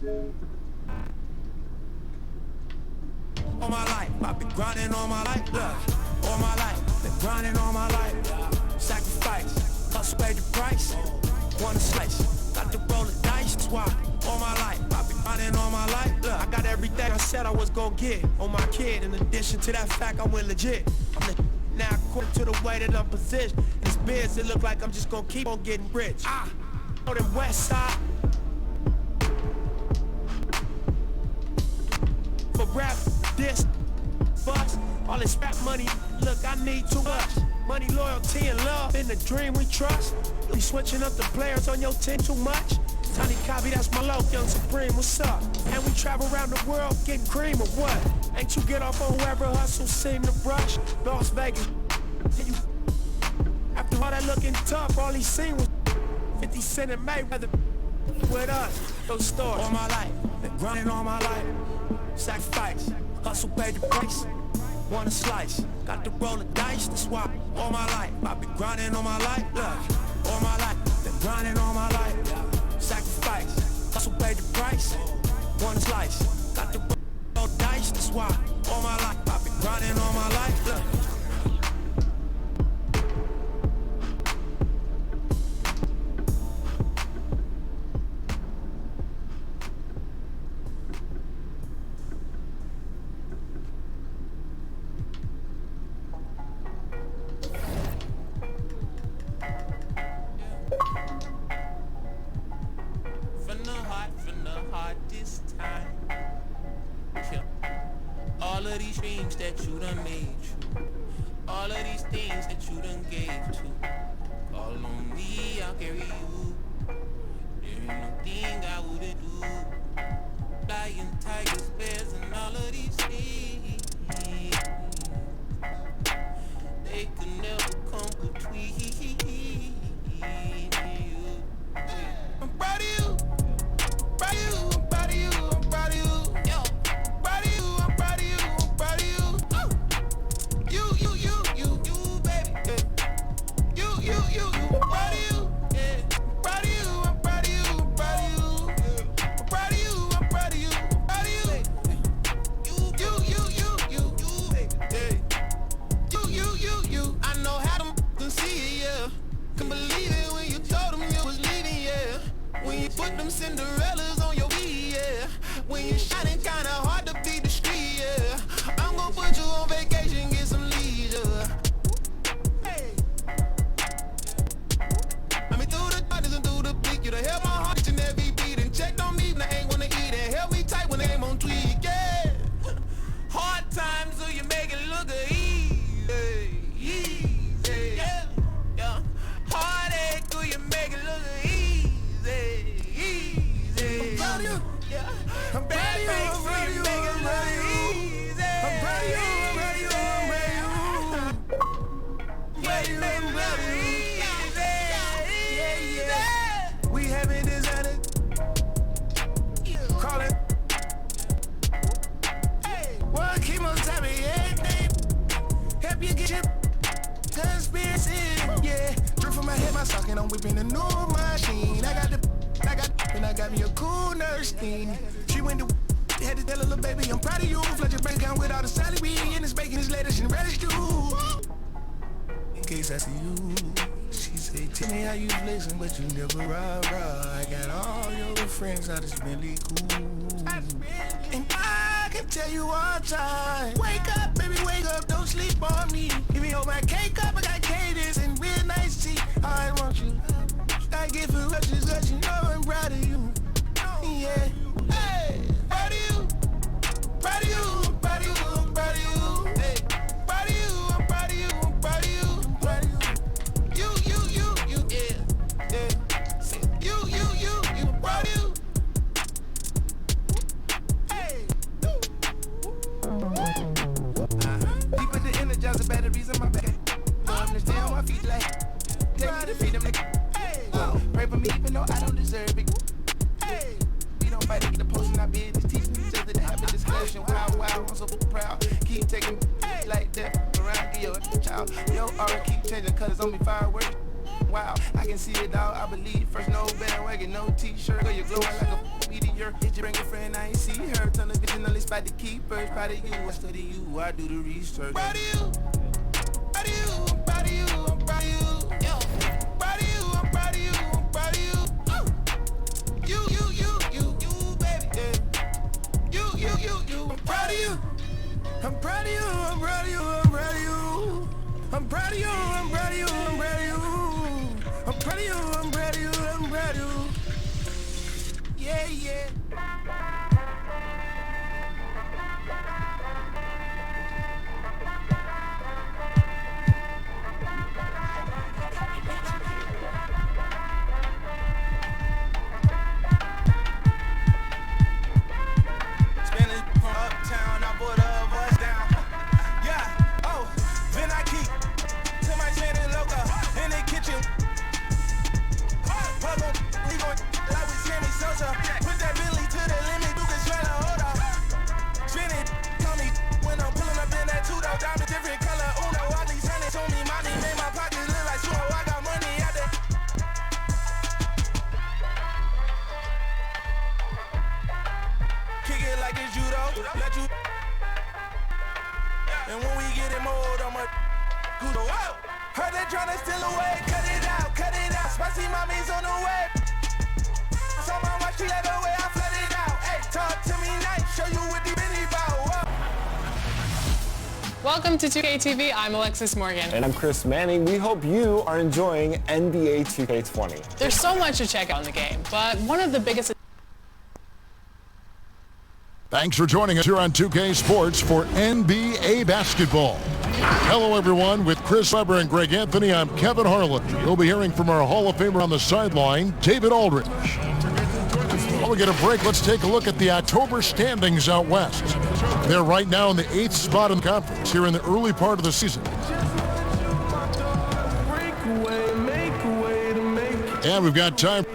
All my life, I've been grinding all my life, look. All my life, been grinding all my life. Sacrifice, hustle paid the price. Want a slice, got to roll the dice, that's why. All my life, I've been grinding all my life, look. I got everything I said I was gonna get on my kid. In addition to that fact, I went legit. I'm the now according to the way that I'm positioned. In this biz, it look like I'm just gonna keep on getting rich. On the west side. For rap, this, bucks, all this rap money, look, I need too much. Money, loyalty, and love, in the dream we trust. You switching up the players on your team too much. Tiny copy, that's my low, Young Supreme, what's up? And we travel around the world, getting cream or what? Ain't you get off on whoever hustle seem to brush? Las Vegas, you, after all that looking tough, all he seen was 50 Cent and Mayweather with us. Those stores, all my life, been grinding all my life. Sacrifice, hustle paid the price. Want a slice, got to roll the dice, that's why. All my life, I've been grinding all my life, look. All my life, been grinding all my life. Sacrifice, hustle paid the price. Want a slice, got to roll the dice, that's why. All my life, I've been grinding all my life, look. All of these dreams that you done made true, all of these things that you done gave to, call on me, I'll carry you. There ain't no thing I wouldn't do. Flying tigers, bears, and all of these things, they could never come between you. I'm proud of you, proud of you, I'm proud of you, I'm proud of you. Cinderellas on your feet, yeah. When you shining, kinda hard to beat the street, yeah. I'm gonna put you on vacation, get some leisure. Hey. I mean, through the darkness and through the bleak, you done held my heart each and every beat and checked on me when I ain't wanna eat and held me tight when I ain't on tweak, yeah. Hard times, so you make it look easy, easy, yeah, yeah. Heartache, so you make it look easy. I'm proud of you. Yeah. I'm proud of you. I'm proud of you. I'm proud of you. I'm proud of you. I'm proud of you. I'm proud of you. I'm proud of you. Yeah. We having designer calling. Hey, well, keep on telling me everything. Help you get your conspiracy. Yeah, drip from my head, my socket. I'm whipping a new machine. I got me a cool nurse thing. She went to had to tell her little baby, I'm proud of you. Fletcher bank account with all the salary and it's baking his lettuce and relish too. In case I see you, she say, tell me how you flexing, but you never rah. I got all your friends, how this really cool. And I can tell you all time. Wake up, baby, wake up, don't sleep on me. Give me hold my cake up, I got cadence and real nice tea. I want you. I give you rushes, cause you know I'm proud of you. Yeah. Hey, proud of you. Proud of you. Proud of you. I'm proud of you. Hey, proud of you. I'm proud of you. I'm proud of you. I'm proud of you. You. Yeah. Yeah. You. I'm proud of you. Hey. Deep in the energizer batteries in my back. Don't understand why I feel like. Take me to freedom. Pray for me even though I don't deserve it. Hey, we don't fight to get the post and I been just teaching each other to have a discussion. Wow, I'm so proud. Keep taking like that around your child. Yo, aura keep changing colors on me, fireworks. Wow, I can see it all, I believe. First no bandwagon, no t-shirt, girl, you're glowing like a meteor. her. Did you bring a friend? I ain't see her. Turn the vision on this spot to keep her. Proud of you, I study you, I do the research. Proud of you, proud of you, I'm proud of you, I'm proud of you. Yo, proud of you, I'm proud of you, I'm proud of you. You, baby, yeah. You, I'm proud of you. I'm proud of you, I'm proud of you, I'm proud of you. I'm proud of you, I'm proud of you, I'm proud of you. I'm proud of you, I'm proud of you, I'm proud of you. Yeah, yeah. Spinning from uptown, I put a bus down. Yeah, oh, then I keep to my spinning loco in the kitchen. Puzzle, we gon' like we Sammy Sosa. Put that Billy to the limit, you can smell the odor. Spin it, call me when I'm pulling up in that two-door diamond, different color Uno. All these hundreds on me, money made my pockets look like sumo. I got money out there. Kick it like it's judo, let you. And when we get it mode, I'm a kudo. Heard they tryna steal away, cut it out, cut it out. Spicy mommy's on the way. So my watch, she let away, I flood it out. Hey, talk to me nice, show you what the bitty bout. Welcome to 2K TV. I'm Alexis Morgan. And I'm Chris Manning. We hope you are enjoying NBA 2K20. There's so much to check out in the game, but one of the biggest... Thanks for joining us here on 2K Sports for NBA basketball. Hello, everyone. With Chris Webber and Greg Anthony, I'm Kevin Harlan. You'll be hearing from our Hall of Famer on the sideline, David Aldridge. While we get a break, let's take a look at the October standings out west. They're right now in the 8th spot in the conference here in the early part of the season. And we've got time.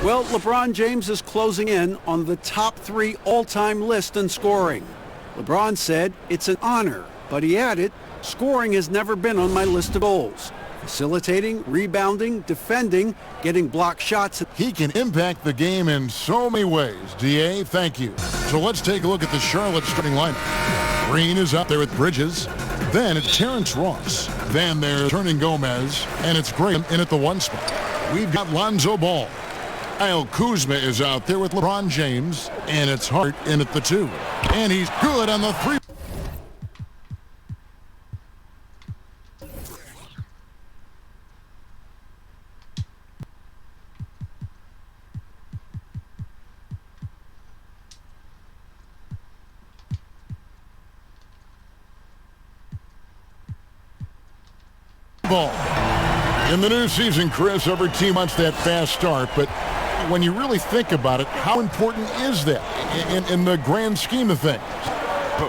Well, LeBron James is closing in on the top 3 all-time list in scoring. LeBron said, "It's an honor," but he added, "Scoring has never been on my list of goals. Facilitating, rebounding, defending, getting blocked shots." He can impact the game in so many ways. DA, thank you. So let's take a look at the Charlotte starting lineup. Green is out there with Bridges. Then it's Terrence Ross. Then there's Hernan Gomez. And it's Graham in at the 1 spot. We've got Lonzo Ball. Kyle Kuzma is out there with LeBron James, and it's Hart in at the 2. And he's good on the 3. Ball. In the new season, Chris, every team wants that fast start, but when you really think about it, how important is that in the grand scheme of things?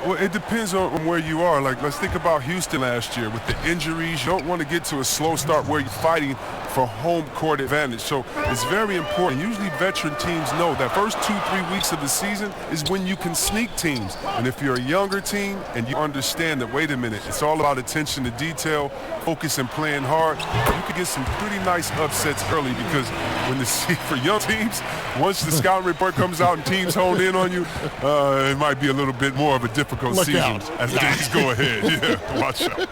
Well, it depends on where you are. Like, let's think about Houston last year with the injuries. You don't want to get to a slow start where you're fighting for home court advantage. So it's very important. Usually veteran teams know that first 2-3 weeks of the season is when you can sneak teams. And if you're a younger team and you understand that, wait a minute, it's all about attention to detail, focus and playing hard, you could get some pretty nice upsets early, because when for young teams, once the scouting report comes out and teams hone in on you, it might be a little bit more of a difficult Look season out. as things go ahead. Yeah, watch out.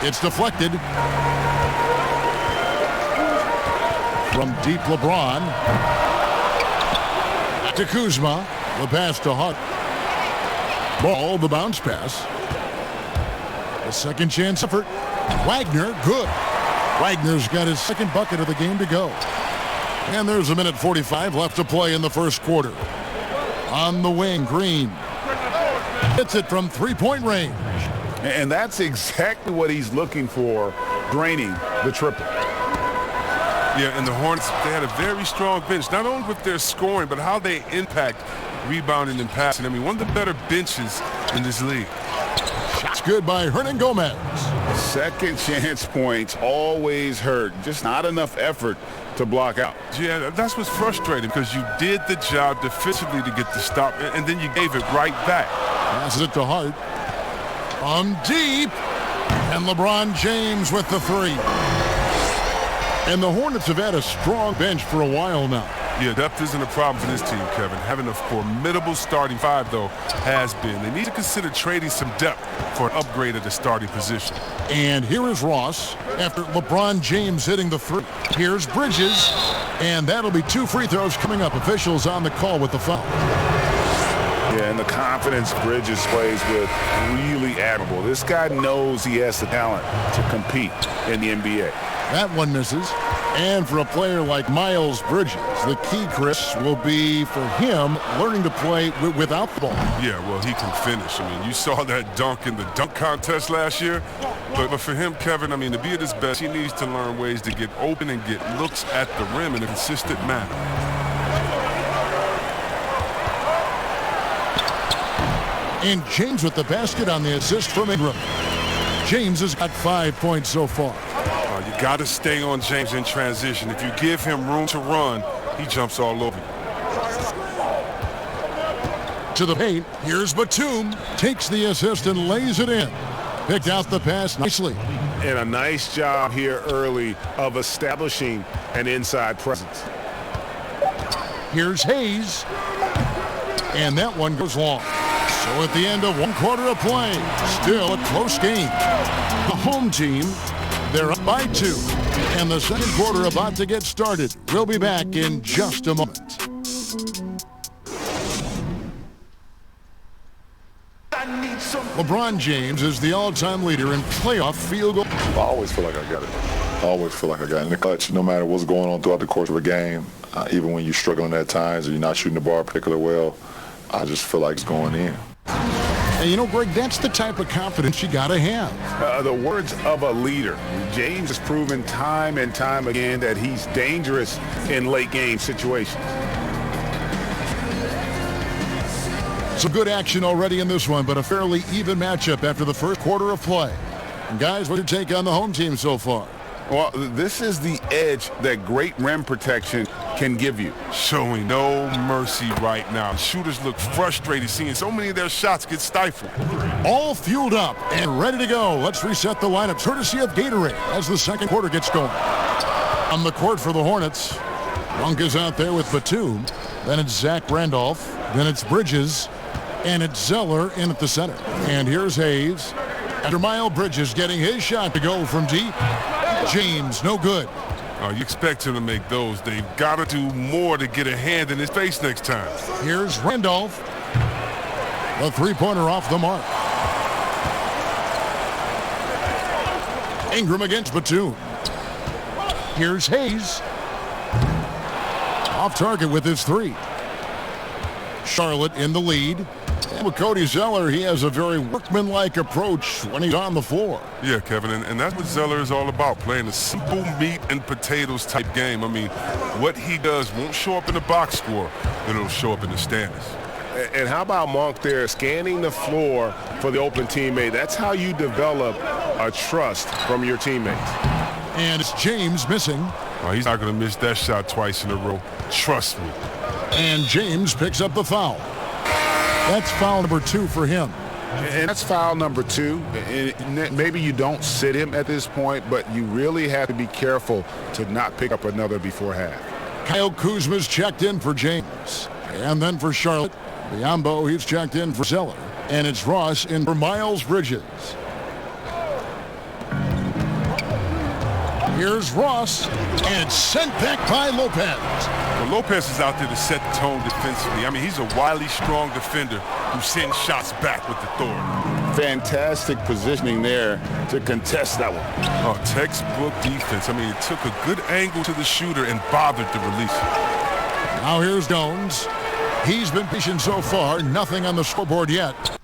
It's deflected. From deep, LeBron to Kuzma. The pass to Hart. Ball, the bounce pass. A second chance effort. Wagner, good. Wagner's got his second bucket of the game to go. And there's a minute 45 left to play in the first quarter. On the wing, Green hits it from three-point range. And that's exactly what he's looking for, draining the triple. Yeah, and the Hornets, they had a very strong bench, not only with their scoring, but how they impact rebounding and passing. I mean, one of the better benches in this league. Shots good by Hernan Gomez. Second chance points always hurt. Just not enough effort to block out. Yeah, that's what's frustrating, because you did the job defensively to get the stop, and then you gave it right back. Passes it to Hart. From deep. And LeBron James with the 3. And the Hornets have had a strong bench for a while now. Yeah, depth isn't a problem for this team, Kevin. Having a formidable starting five, though, has been. They need to consider trading some depth for an upgrade at the starting position. And here is Ross after LeBron James hitting the three. Here's Bridges, and that'll be 2 free throws coming up. Officials on the call with the foul. Yeah, and the confidence Bridges plays with, really admirable. This guy knows he has the talent to compete in the NBA. That one misses. And for a player like Miles Bridges, the key, Chris, will be for him learning to play without the ball. Yeah, well, he can finish. I mean, you saw that dunk in the dunk contest last year. But for him, Kevin, I mean, to be at his best, he needs to learn ways to get open and get looks at the rim in a consistent manner. And James with the basket on the assist from Ingram. James has got 5 points so far. You got to stay on James in transition. If you give him room to run, he jumps all over you. To the paint, here's Batum. Takes the assist and lays it in. Picked out the pass nicely. And a nice job here early of establishing an inside presence. Here's Hayes. And that one goes long. So at the end of 1 quarter of play, still a close game. The home team, they're up by 2. And the second quarter about to get started. We'll be back in just a moment. LeBron James is the all-time leader in playoff field goal. I always feel like I got it. I always feel like I got it in the clutch, no matter what's going on throughout the course of a game. Even when you're struggling at times or you're not shooting the ball particularly well, I just feel like it's going in. And you know, Greg, that's the type of confidence you got to have. The words of a leader. James has proven time and time again that he's dangerous in late game situations. Some good action already in this one, but a fairly even matchup after the first quarter of play. And guys, what's your take on the home team so far? Well, this is the edge that great rim protection can give you. Showing no mercy right now. Shooters look frustrated seeing so many of their shots get stifled. All fueled up and ready to go. Let's reset the lineup courtesy of Gatorade as the second quarter gets going. On the court for the Hornets, Runk is out there with Batum. Then it's Zach Randolph. Then it's Bridges. And it's Zeller in at the center. And here's Hayes. After Miles Bridges getting his shot to go from deep. James, no good. You expect him to make those. They've got to do more to get a hand in his face next time. Here's Randolph. The three-pointer off the mark. Ingram against Batum. Here's Hayes. Off target with his three. Charlotte in the lead. And with Cody Zeller, he has a very workmanlike approach when he's on the floor. Yeah, Kevin, and that's what Zeller is all about, playing a simple meat and potatoes type game. I mean, what he does won't show up in the box score, but it'll show up in the standings. And how about Monk there scanning the floor for the open teammate? That's how you develop a trust from your teammates. And it's James missing. Oh, he's not going to miss that shot twice in a row. Trust me. And James picks up the foul. That's foul number 2 for him. And that's foul number 2. And maybe you don't sit him at this point, but you really have to be careful to not pick up another before half. Kyle Kuzma's checked in for James. And then for Charlotte, Biombo, he's checked in for Zeller. And it's Ross in for Miles Bridges. Here's Ross, and it's sent back by Lopez. Well, Lopez is out there to set the tone defensively. I mean, he's a wily, strong defender who sends shots back with authority. Fantastic positioning there to contest that one. Oh, textbook defense. I mean, it took a good angle to the shooter and bothered the release. Now here's Jones. He's been patient so far, nothing on the scoreboard yet.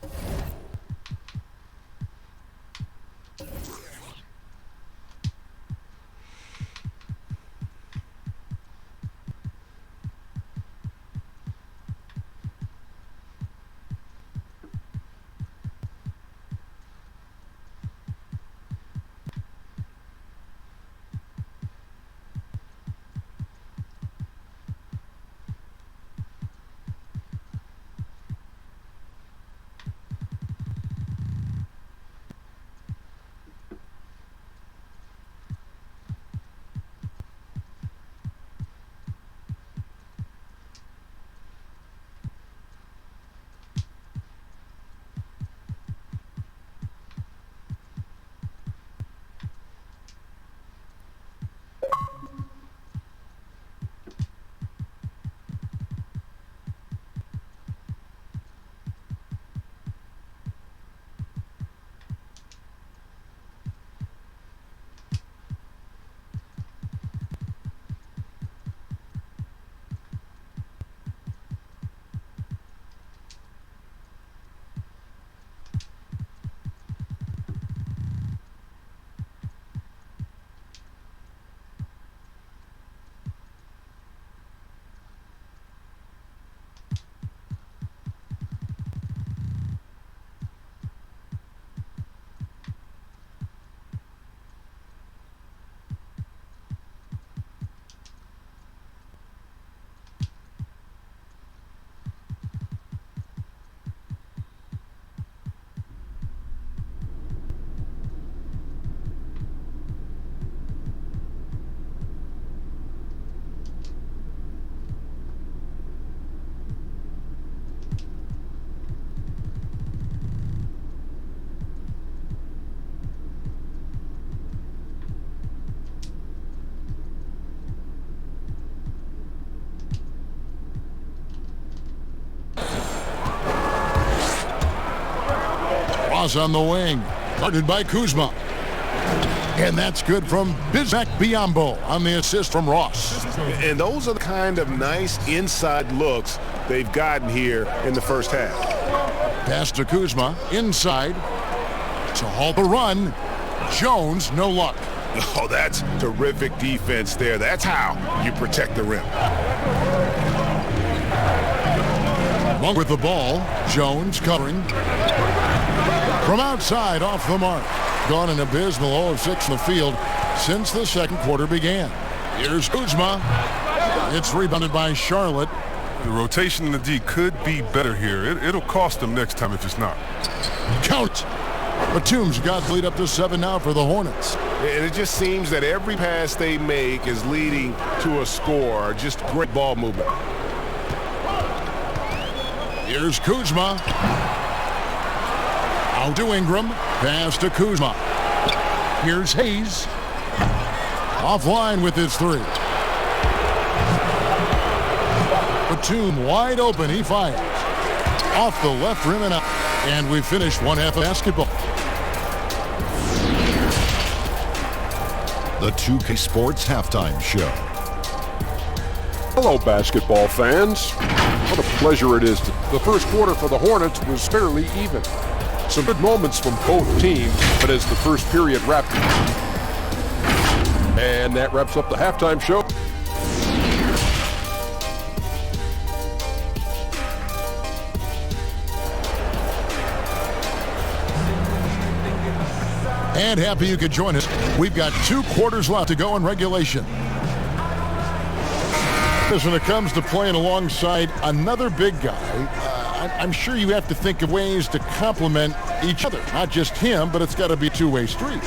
Ross on the wing. Guarded by Kuzma. And that's good from Bismack Biyombo on the assist from Ross. And those are the kind of nice inside looks they've gotten here in the first half. Pass to Kuzma. Inside. To halt the run. Jones, no luck. Oh, that's terrific defense there. That's how you protect the rim. Long with the ball. Jones covering. From outside, off the mark. Gone an abysmal 0 of 6 in the field since the second quarter began. Here's Kuzma. It's rebounded by Charlotte. The rotation in the D could be better here. It'll cost them next time if it's not. Count. Batum's got the lead up to 7 now for the Hornets. And it just seems that every pass they make is leading to a score. Just great ball movement. Here's Kuzma. Out to Ingram. Pass to Kuzma. Here's Hayes. Offline with his 3. Batum wide open. He fires. Off the left rim and out. And we finish one half of basketball. The 2K Sports Halftime Show. Hello, basketball fans. What a pleasure it is. The first quarter for the Hornets was fairly even. Some good moments from both teams, but as the first period wrapped. And that wraps up the halftime show. And happy you could join us. We've got 2 quarters left to go in regulation. As when it comes to playing alongside another big guy, I'm sure you have to think of ways to complement each other. Not just him, but it's got to be a two-way street.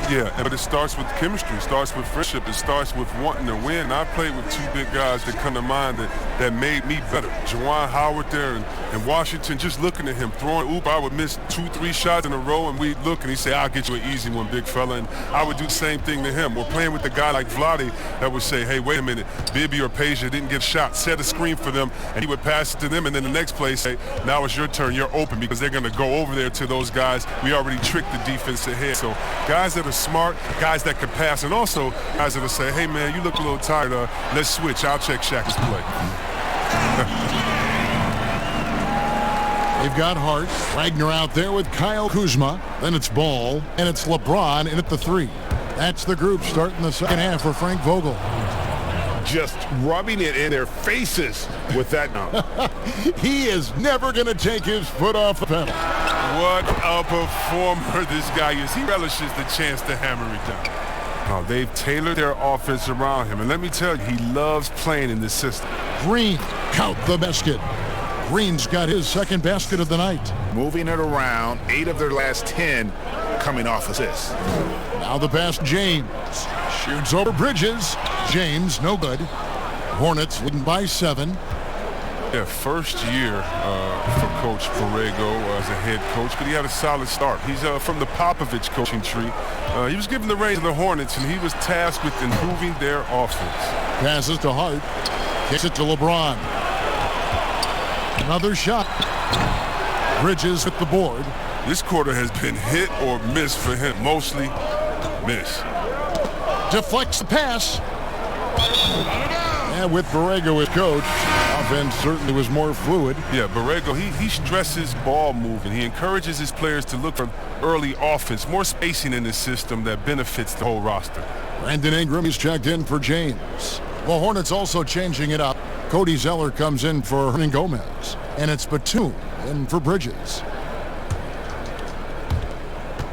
Yeah, but it starts with chemistry. It starts with friendship. It starts with wanting to win. I played with 2 big guys that come to mind that made me better. Juwan Howard there in Washington, just looking at him throwing oop, I would miss 2-3 shots in a row, and we'd look, and he'd say, I'll get you an easy one, big fella. And I would do the same thing to him. We're playing with a guy like Vlade that would say, hey, wait a minute, Bibby or Peja didn't get shot. Set a screen for them, and he would pass it to them, and then the next play say, now it's your turn. You're open, because they're going to go over there to those guys. We already tricked the defense ahead. So guys that are smart, guys that can pass, and also guys that will say, hey, man, you look a little tired. Let's switch. I'll check Shaq's play. They've got Hart. Wagner out there with Kyle Kuzma. Then it's Ball, and it's LeBron in at the 3. That's the group starting the second half for Frank Vogel. Just rubbing it in their faces with that now. He is never going to take his foot off the pedal. What a performer this guy is. He relishes the chance to hammer it down. Oh, they've tailored their offense around him. And let me tell you, he loves playing in this system. Green, count the basket. Green's got his second basket of the night. Moving it around, 8 of their last 10 coming off assists. Now the pass, James. Shoots over Bridges. James, no good. Hornets leading by 7. Yeah, first year for Coach Borrego as a head coach, but he had a solid start. He's from the Popovich coaching tree. He was given the reins of the Hornets, and he was tasked with improving their offense. Passes to Hart. Kicks it to LeBron. Another shot. Bridges with the board. This quarter has been hit or miss for him. Mostly miss. Deflects the pass. And with Borrego as coach, offense certainly was more fluid. Yeah, Borrego, he stresses ball movement. He encourages his players to look for early offense, more spacing in his system that benefits the whole roster. Brandon Ingram is checked in for James. The Hornets also changing it up. Cody Zeller comes in for Hernan Gomez. And it's Batum in for Bridges.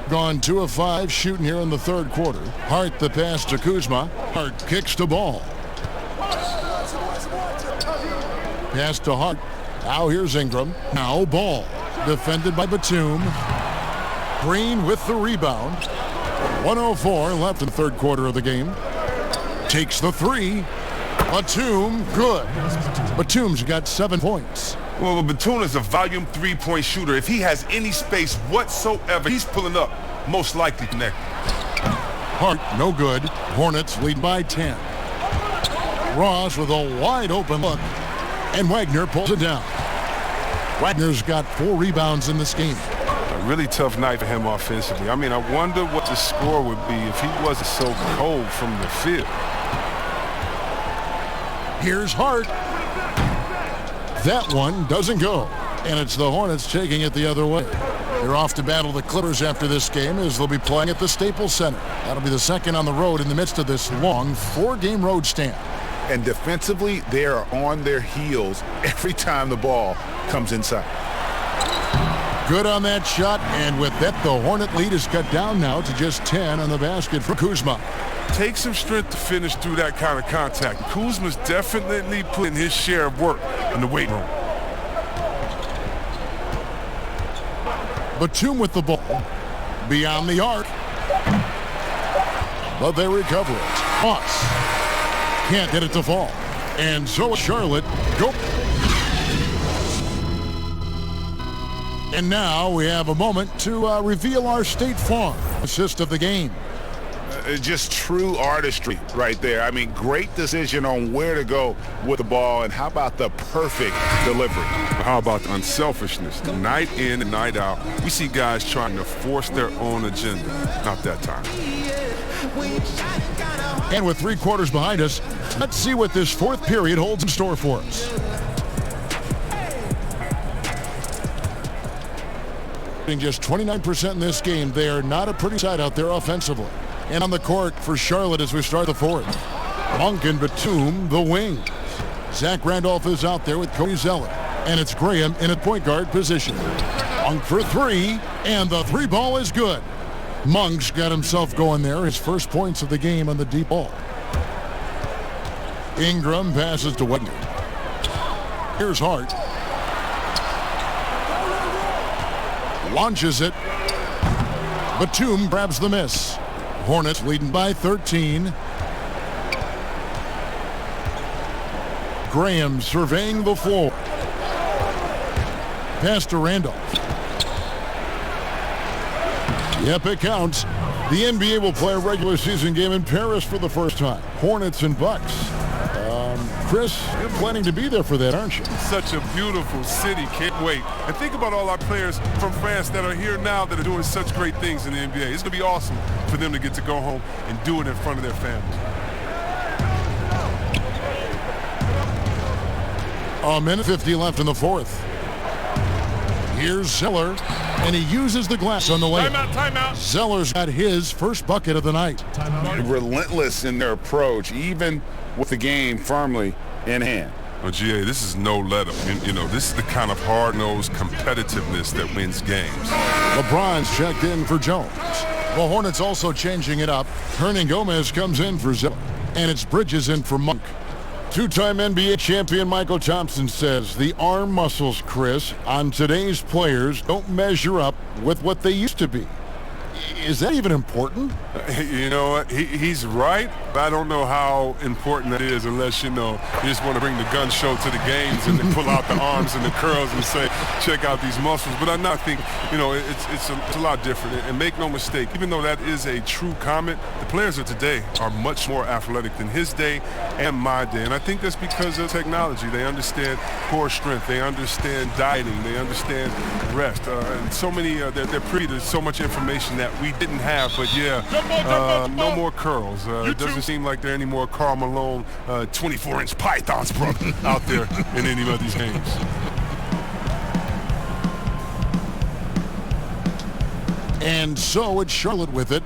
Gone 2 of 5 shooting here in the third quarter. Hart the pass to Kuzma. Hart kicks to Ball. Pass to Hart. Now here's Ingram. Now Ball. Defended by Batum. Green with the rebound. 1:04 left in the third quarter of the game. Takes the 3. Batum, good. Batum's got 7 points. Well, Batum is a volume 3-point shooter. If he has any space whatsoever, he's pulling up, most likely connected. Hart, no good. Hornets lead by 10. Ross with a wide open look. And Wagner pulls it down. Wagner's got 4 rebounds in this game. Really tough night for him offensively. I mean, I wonder what the score would be if he wasn't so cold from the field. Here's Hart. That one doesn't go, and it's the Hornets taking it the other way. They're off to battle the Clippers after this game as they'll be playing at the Staples Center. That'll be the second on the road in the midst of this long 4-game road stand. And defensively, they are on their heels every time the ball comes inside. Good on that shot, and with that, the Hornet lead is cut down now to just 10 on the basket for Kuzma. Takes some strength to finish through that kind of contact. Kuzma's definitely putting his share of work in the weight room. Batum with the ball beyond the arc, but they recover it. Hawks can't get it to fall, and so Charlotte go. And now we have a moment to reveal our State Farm assist of the game. Just true artistry right there. I mean, great decision on where to go with the ball, and how about the perfect delivery? How about the unselfishness? Night in and night out, we see guys trying to force their own agenda. Not that time. And with 3 quarters behind us, let's see what this fourth period holds in store for us. Just 29% in this game. They are not a pretty side out there offensively. And on the court for Charlotte as we start the fourth. Monk and Batum, the wing. Zach Randolph is out there with Cody Zeller. And it's Graham in a point guard position. Monk for 3, and the 3 ball is good. Monk's got himself going there. His first points of the game on the deep ball. Ingram passes to Wagner. Here's Hart. Launches it. Batum grabs the miss. Hornets leading by 13. Graham surveying the floor. Pass to Randolph. Yep, it counts. The NBA will play a regular season game in Paris for the first time. Hornets and Bucks. Chris, you're planning to be there for that, aren't you? Such a beautiful city. Can't wait. And think about all our players from France that are here now that are doing such great things in the NBA. It's going to be awesome for them to get to go home and do it in front of their families. A minute 50 left in the fourth. Here's Zeller, and he uses the glass on the way. Timeout. Zeller's got his first bucket of the night. Relentless in their approach, even with the game firmly in hand. Well, GA, this is no let-up. You know, this is the kind of hard-nosed competitiveness that wins games. LeBron's checked in for Jones. The Hornets also changing it up. Hernan Gomez comes in for Zeller, and it's Bridges in for Monk. Two-time NBA champion Michael Thompson says the arm muscles, Chris, on today's players don't measure up with what they used to be. Is that even important? You know what? He's right, but I don't know how important that is unless, you know, you just want to bring the gun show to the games and then pull out the arms and the curls and say, check out these muscles. But I think, you know, it's a lot different. And make no mistake, even though that is a true comment, the players of today are much more athletic than his day and my day. And I think that's because of technology. They understand core strength. They understand dieting. They understand rest. And so many, they're privy to so much information that we didn't have, but yeah, no more curls. It doesn't seem like there are any more Karl Malone 24-inch pythons out there in any of these games. And so it's Charlotte with it.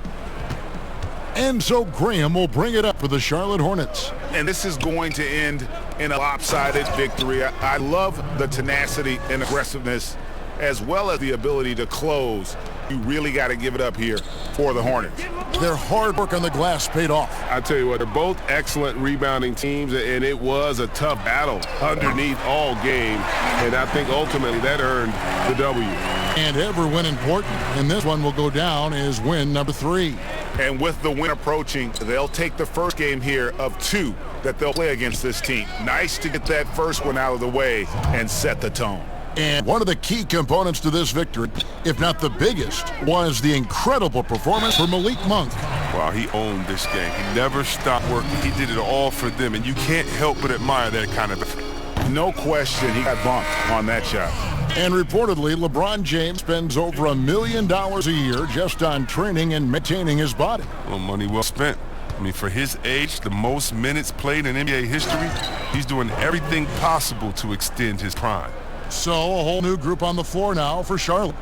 And so Graham will bring it up for the Charlotte Hornets. And this is going to end in a lopsided victory. I love the tenacity and aggressiveness as well as the ability to close. You really got to give it up here for the Hornets. Their hard work on the glass paid off. I tell you what, they're both excellent rebounding teams, and it was a tough battle underneath all game, and I think ultimately that earned the W. And every win important, and this one will go down as win number 3. And with the win approaching, they'll take the first game here of 2 that they'll play against this team. Nice to get that first one out of the way and set the tone. And one of the key components to this victory, if not the biggest, was the incredible performance for Malik Monk. Wow, he owned this game. He never stopped working. He did it all for them, and you can't help but admire that kind of effort. No question he got bumped on that shot. And reportedly, LeBron James spends over $1 million a year just on training and maintaining his body. Well, money well spent. I mean, for his age, the most minutes played in NBA history, he's doing everything possible to extend his prime. So a whole new group on the floor now for Charlotte.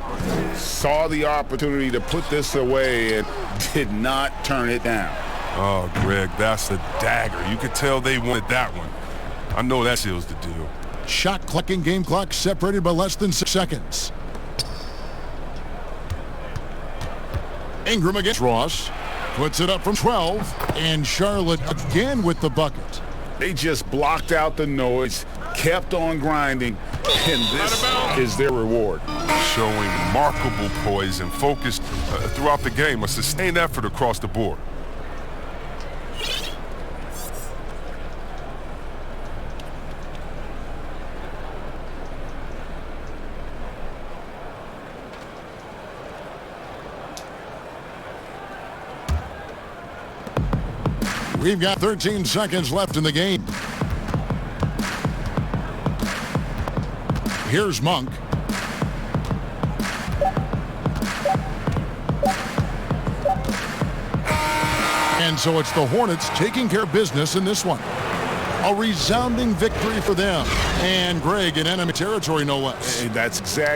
Saw the opportunity to put this away and did not turn it down. Oh, Greg, that's a dagger. You could tell they wanted that one. I know that seals the deal. Shot clock and game clock separated by less than 6 seconds. Ingram against Ross. Puts it up from 12. And Charlotte again with the bucket. They just blocked out the noise, kept on grinding, and this is their reward. Showing remarkable poise and focus throughout the game. A sustained effort across the board. We've got 13 seconds left in the game. Here's Monk. And so it's the Hornets taking care of business in this one. A resounding victory for them. And Greg in enemy territory, no less. That's exactly